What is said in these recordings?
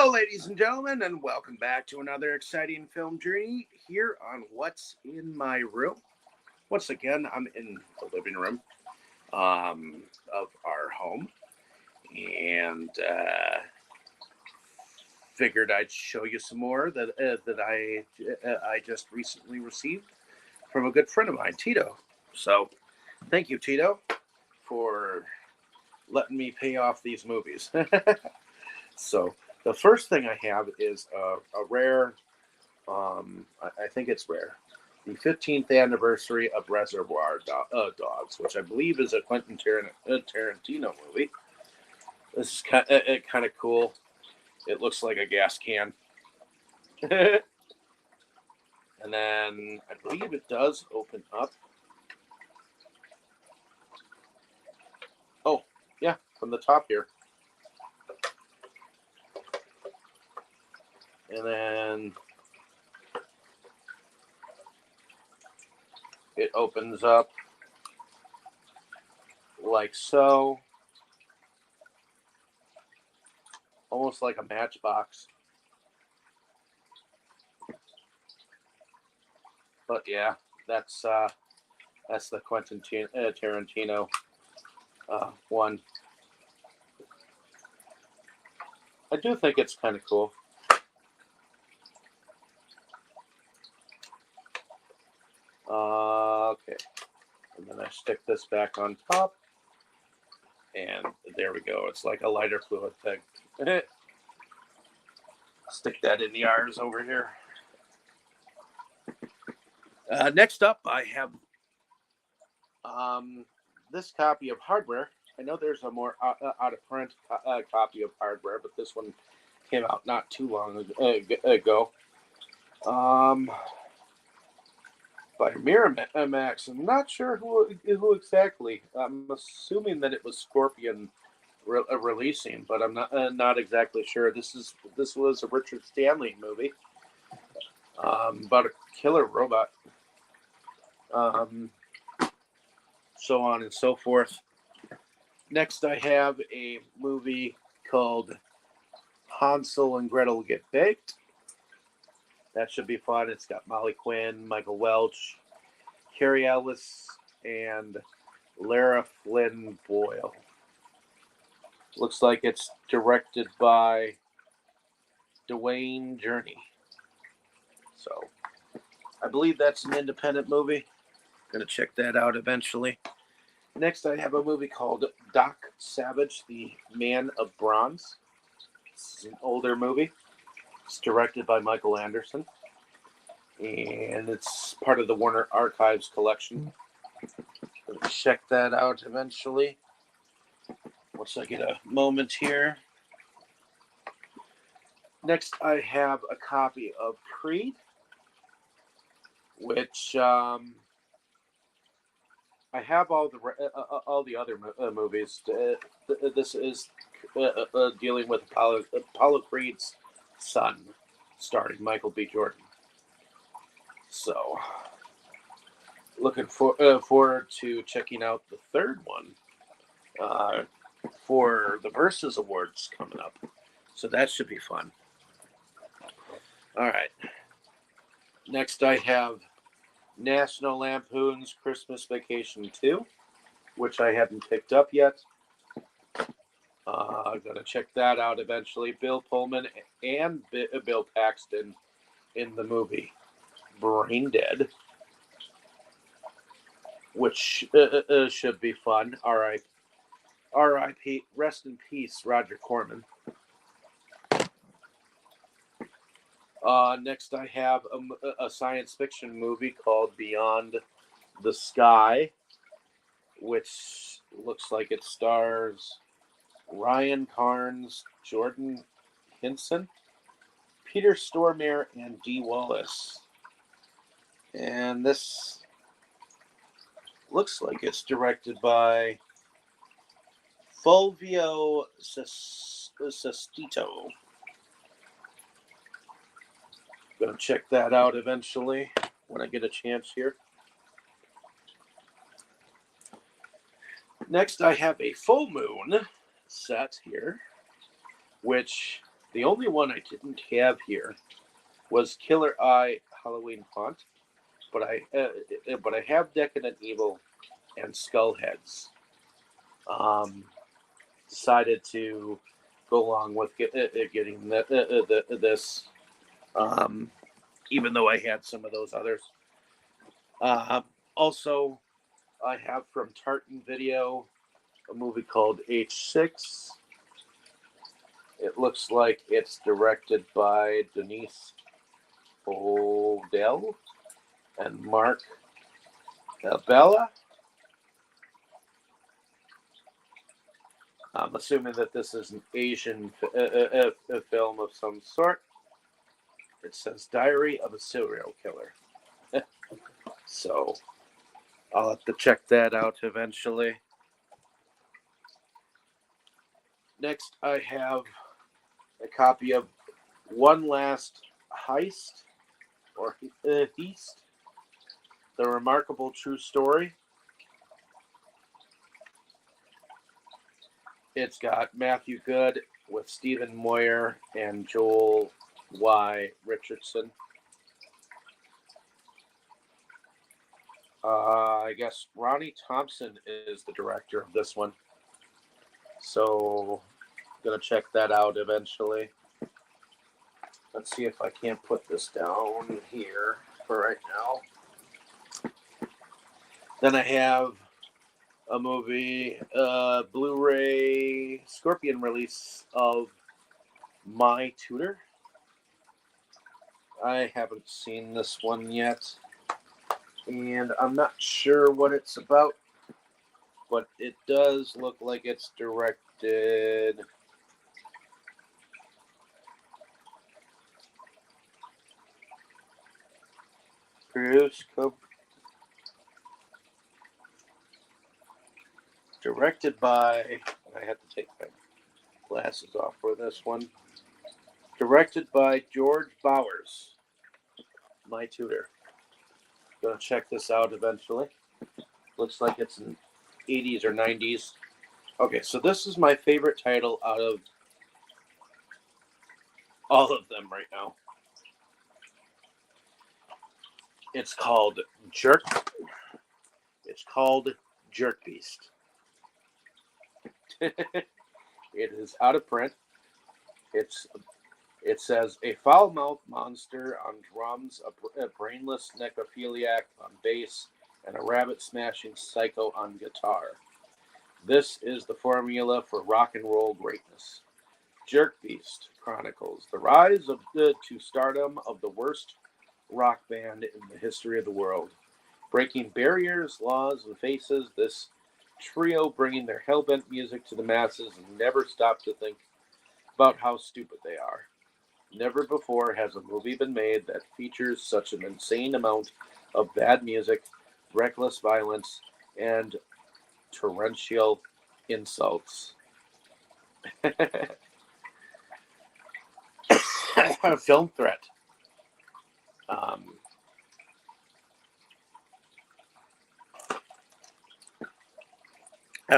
Hello, ladies and gentlemen, and welcome back to another exciting film journey here on What's in My Room. Once again, I'm in the living room of our home, and figured I'd show you some more that I just recently received from a good friend of mine, Tito. So, thank you, Tito, for letting me pay off these movies. So, the first thing I have is a rare, I think it's rare, the 15th anniversary of Reservoir Dogs, which I believe is a Quentin Tarantino movie. This is kind of cool. It looks like a gas can. And then I believe it does open up. Oh, yeah, from the top here. And then it opens up like so. Almost like a matchbox. But yeah, that's the Quentin Tarantino one. I do think it's kind of cool. Okay, and then I stick this back on top, and there we go. It's like a lighter fluid thing. Stick that in the R's over here. Next up, I have this copy of Hardware. I know there's a more out of print copy of Hardware, but this one came out not too long ago. By Miramax. I'm not sure who exactly. I'm assuming that it was Scorpion releasing, but I'm not exactly sure. This was a Richard Stanley movie about a killer robot. So on and so forth. Next, I have a movie called Hansel and Gretel Get Baked. That should be fun. It's got Molly Quinn, Michael Welch, Carrie Ellis, and Lara Flynn Boyle. Looks like it's directed by Dwayne Journey. So, I believe that's an independent movie. Gonna check that out eventually. Next, I have a movie called Doc Savage, the Man of Bronze. This is an older movie. It's directed by Michael Anderson, and it's part of the Warner Archives collection. Gonna check that out eventually. Once I get a moment here. Next, I have a copy of Creed, which I have all the other movies. This is dealing with Apollo Creed's son, starring Michael B. Jordan. So, looking forward to checking out the third one for the Versus Awards coming up. So that should be fun. All right. Next, I have National Lampoon's Christmas Vacation 2, which I haven't picked up yet. I'm going to check that out eventually. Bill Pullman and Bill Paxton in the movie Brain Dead, which should be fun. R.I.P. Rest in peace, Roger Corman. Next, I have a science fiction movie called Beyond the Sky, which looks like it stars Ryan Carnes, Jordan Hinson, Peter Stormare, and Dee Wallace. And this looks like it's directed by Fulvio Sestito. Gonna check that out eventually when I get a chance here. Next, I have a full moon set here, which The only one I didn't have here was Killer Eye Halloween Haunt, but I have Decadent Evil and Skullheads. Um, Decided to go along with getting this, um, even though I had some of those others. Also, I have from Tartan Video a movie called H6. It looks like it's directed by Denise Odell and Mark Bella. I'm assuming that this is an Asian film of some sort. It says Diary of a Serial Killer. So I'll have to check that out eventually. Next, I have a copy of One Last Heist, or Heist, The Remarkable True Story. It's got Matthew Good with Stephen Moyer and Joel Y. Richardson. I guess Ronnie Thompson is the director of this one. So, gonna check that out eventually. Let's see if I can't put this down here for right now. Then I have a movie, Blu-ray Scorpion release of My Tutor. I haven't seen this one yet, and I'm not sure what it's about, but it does look like it's directed directed by, I have to take my glasses off for this one, directed by George Bowers, My Tutor. Gonna check this out eventually. Looks like it's in 80s or 90s. Okay, so this is my favorite title out of all of them right now. It's called Jerk Beast. It is out of print. It says a foul-mouthed monster on drums, a brainless necrophiliac on bass, and a rabbit-smashing psycho on guitar. This is the formula for rock and roll greatness. Jerk Beast chronicles the rise to stardom of the worst rock band in the history of the world. Breaking barriers, laws, and faces, this trio bringing their hell-bent music to the masses and never stop to think about how stupid they are. Never before has a movie been made that features such an insane amount of bad music, reckless violence, and torrential insults. Film threat. I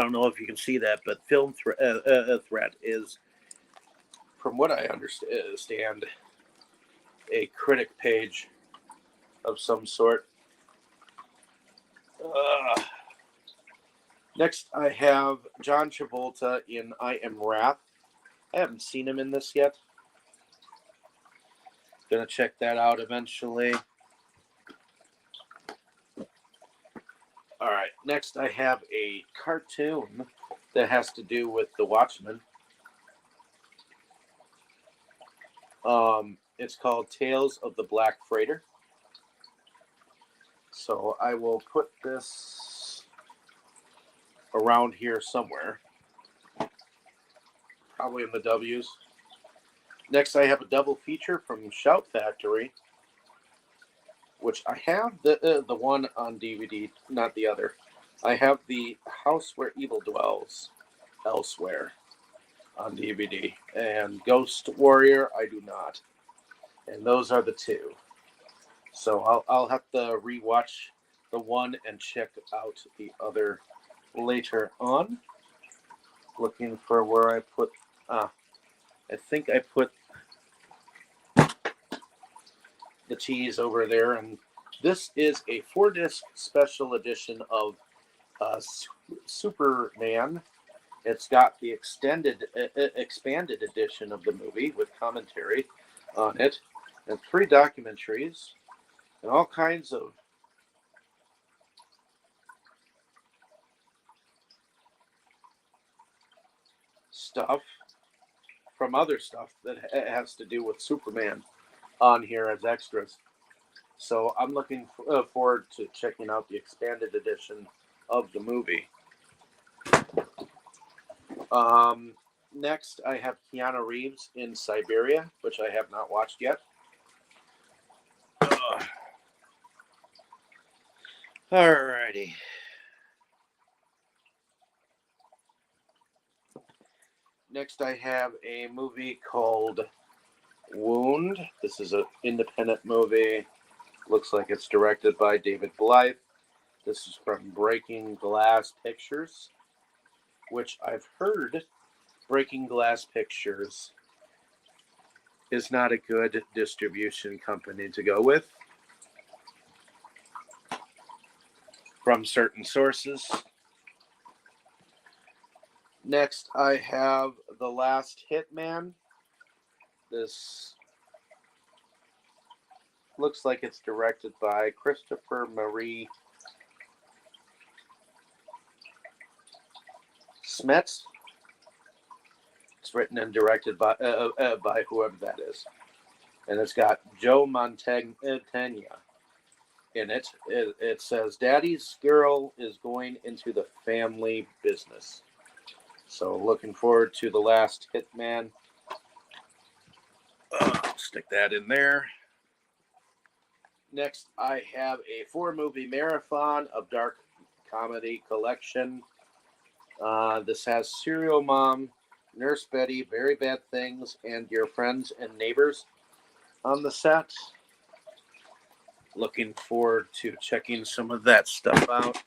don't know if you can see that, but film threat is, from what I understand, a critic page of some sort. Next, I have John Travolta in I Am Wrath. I haven't seen him in this yet. Gonna check that out eventually. All right, next I have a cartoon that has to do with the Watchmen. It's called Tales of the Black Freighter. So I will put this around here somewhere. Probably in the W's. Next, I have a double feature from Shout Factory, which I have the one on DVD, not the other. I have the House Where Evil Dwells Elsewhere on DVD, and Ghost Warrior I do not. And those are the two. So I'll have to rewatch the one and check out the other later on. Looking for where I put. I think I put the tease over there. And this is a 4-disc special edition of Superman. It's got the expanded edition of the movie with commentary on it, and 3 documentaries, and all kinds of stuff from other stuff that has to do with Superman on here as extras. So I'm looking forward to checking out the expanded edition of the movie. Next, I have Keanu Reeves in Siberia, which I have not watched yet. Alrighty. Next, I have a movie called Wound. This is an independent movie. Looks like it's directed by David Blythe. This is from Breaking Glass Pictures, which I've heard Breaking Glass Pictures is not a good distribution company to go with from certain sources. Next, I have The Last Hitman. This looks like it's directed by Christopher Marie Smets. It's written and directed by whoever that is. And it's got Joe Mantegna in it. It says, Daddy's girl is going into the family business. So looking forward to The Last Hitman. Stick that in there. Next, I have a 4-movie marathon of dark comedy collection. This has Serial Mom, Nurse Betty, Very Bad Things, and Your Friends and Neighbors on the set. Looking forward to checking some of that stuff out.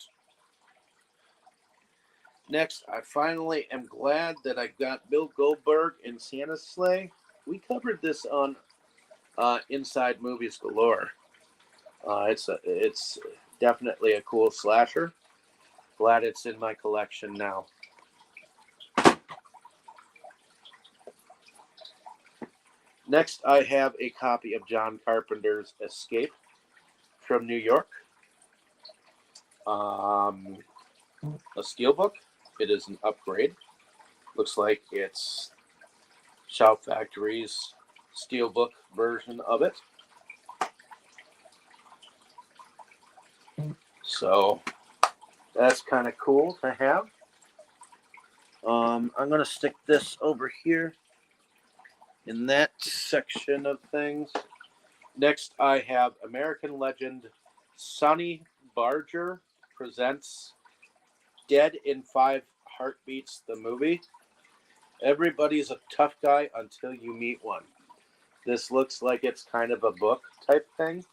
Next, I finally am glad that I got Bill Goldberg in Santa's Sleigh. We covered this on Inside Movies Galore. It's definitely a cool slasher. Glad it's in my collection now. Next, I have a copy of John Carpenter's Escape from New York. A steelbook. It is an upgrade. Looks like it's Shout Factory's steelbook version of it. So that's kind of cool to have. I'm going to stick this over here in that section of things. Next, I have American legend Sonny Barger presents Dead in 5 Heartbeats, the movie. Everybody's a tough guy until you meet one. This looks like it's kind of a book type thing.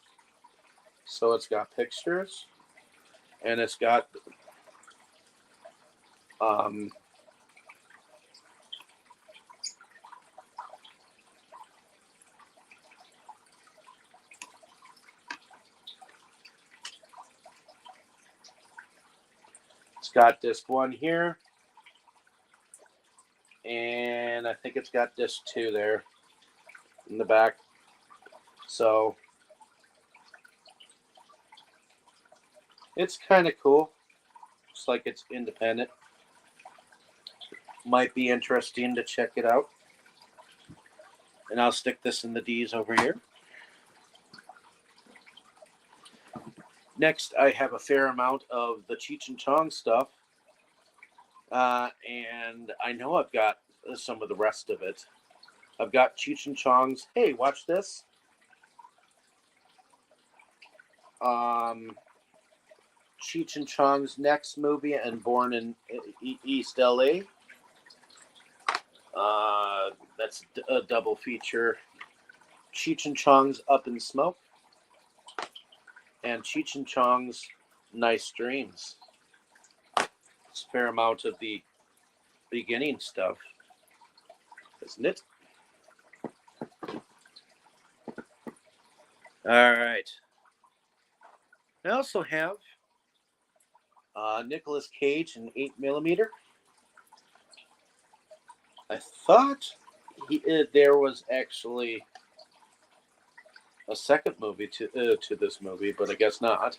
So it's got pictures. And it's got got disc 1 here, and I think it's got disc 2 there in the back. So it's kind of cool. Looks like it's independent. Might be interesting to check it out. And I'll stick this in the D's over here. Next, I have a fair amount of the Cheech and Chong stuff. And I know I've got some of the rest of it. I've got Cheech and Chong's, hey, watch this. Cheech and Chong's next movie and Born in East LA. That's a double feature. Cheech and Chong's Up in Smoke. And Cheech and Chong's Nice Dreams. It's a fair amount of the beginning stuff, isn't it? All right. I also have Nicolas Cage in 8mm. I thought there was actually a second movie to this movie, but I guess not.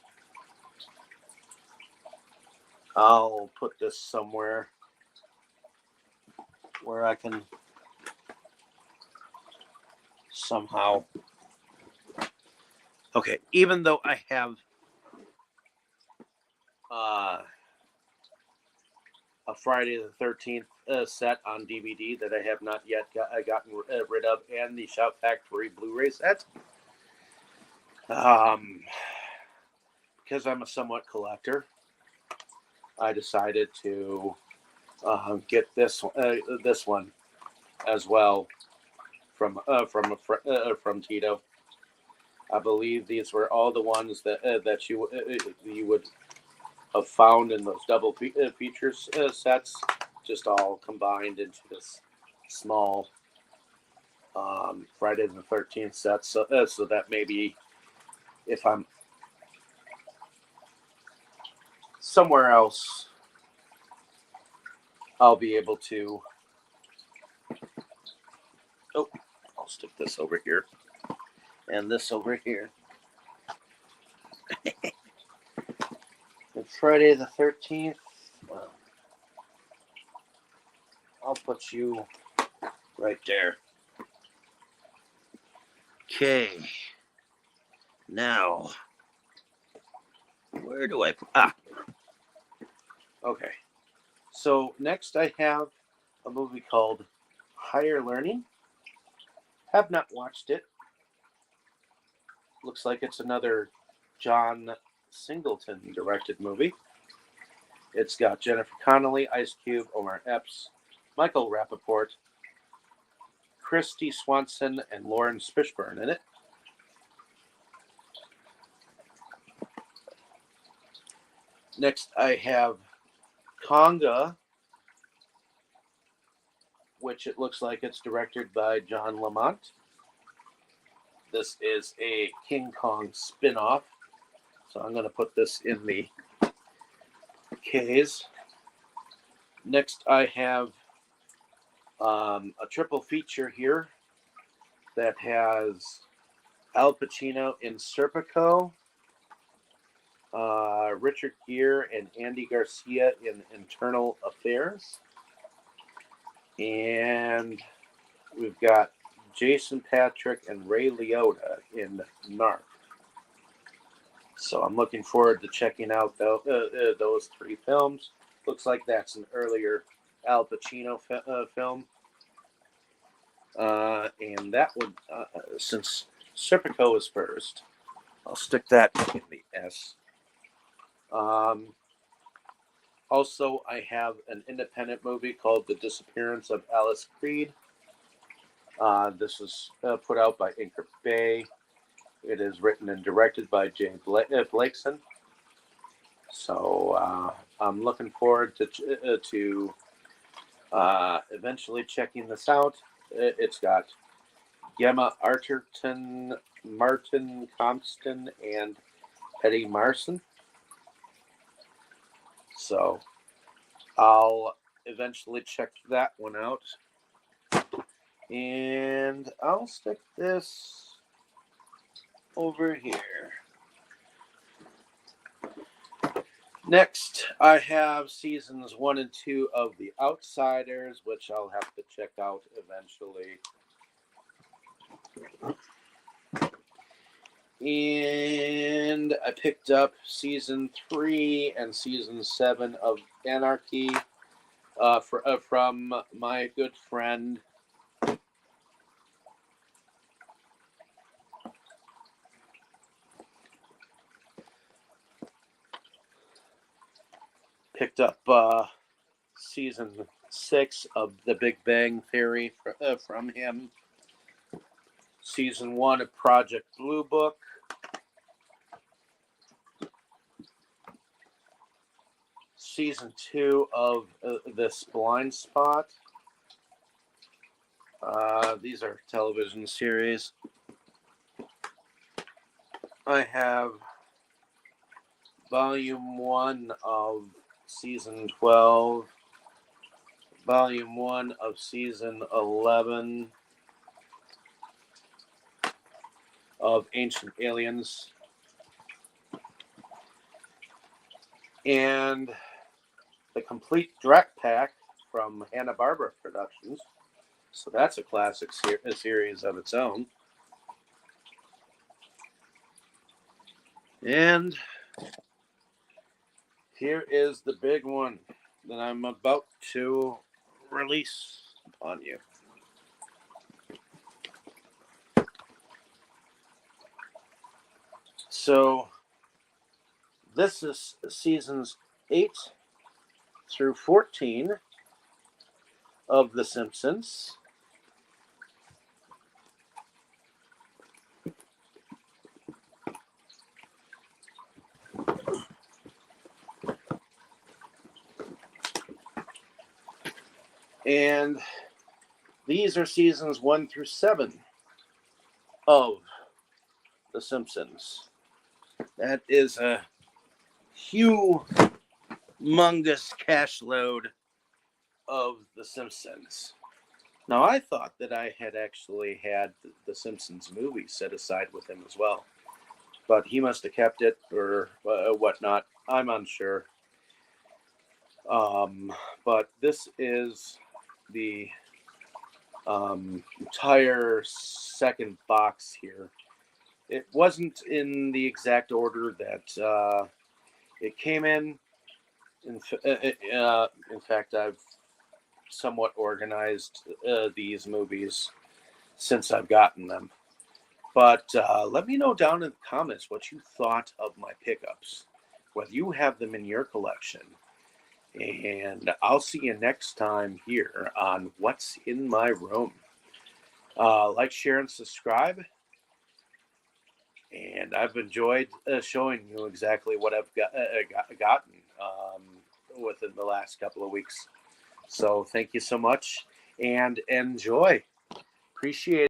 I'll put this somewhere where I can somehow. Okay, even though I have a Friday the 13th set on DVD that I have not yet gotten rid of, and the Shout Factory Blu-ray set. Because I'm a somewhat collector, I decided to get this one as well from Tito. I believe these were all the ones that you would have found in those double features sets, just all combined into this small Friday the 13th set. So that maybe if I'm somewhere else, I'll be able to. Oh, I'll stick this over here and this over here. And Friday the 13th, I'll put you right there. Okay. Now, where do I put? Okay. So next I have a movie called Higher Learning. Have not watched it. Looks like it's another John Singleton directed movie. It's got Jennifer Connelly, Ice Cube, Omar Epps, Michael Rappaport, Christy Swanson, and Lawrence Fishburne in it. Next, I have Conga, which it looks like it's directed by John Lamont. This is a King Kong spin-off. So I'm going to put this in the case. Next, I have a triple feature here that has Al Pacino in Serpico, Richard Gere and Andy Garcia in Internal Affairs, and we've got Jason Patric and Ray Liotta in Narc. So I'm looking forward to checking out those three films. Looks like that's an earlier Al Pacino film. And that would, since Serpico is first, I'll stick that in the S. Also, I have an independent movie called The Disappearance of Alice Creed. This was put out by Anchor Bay. It is written and directed by Jay Blakeson. So I'm looking forward to eventually checking this out. It's got Gemma Arterton, Martin Compston, and Eddie Marson. So I'll eventually check that one out. And I'll stick this over here. Next, I have seasons 1 and 2 of The Outsiders, which I'll have to check out eventually. And I picked up season 3 and season 7 of Anarchy from my good friend picked up season 6 of The Big Bang Theory from him. Season 1 of Project Blue Book. Season 2 of This Blind Spot. These are television series. I have Volume 1 of Season 12, Volume 1 of Season 11 of Ancient Aliens, and the complete direct pack from Hanna-Barbera Productions. So that's a classic series of its own. And here is the big one that I'm about to release upon you. So this is seasons 8 through 14 of The Simpsons. And these are seasons 1 through 7 of The Simpsons. That is a humongous cash load of The Simpsons. Now, I thought that I had actually had the Simpsons movie set aside with him as well, but he must have kept it or whatnot. I'm unsure. But this is the entire second box here. It wasn't in the exact order that it came in. In fact, I've somewhat organized these movies since I've gotten them. But let me know down in the comments what you thought of my pickups, whether you have them in your collection. And I'll see you next time here on What's in My Room. Like, share, and subscribe. And I've enjoyed showing you exactly what I've gotten within the last couple of weeks. So thank you so much and enjoy. Appreciate it.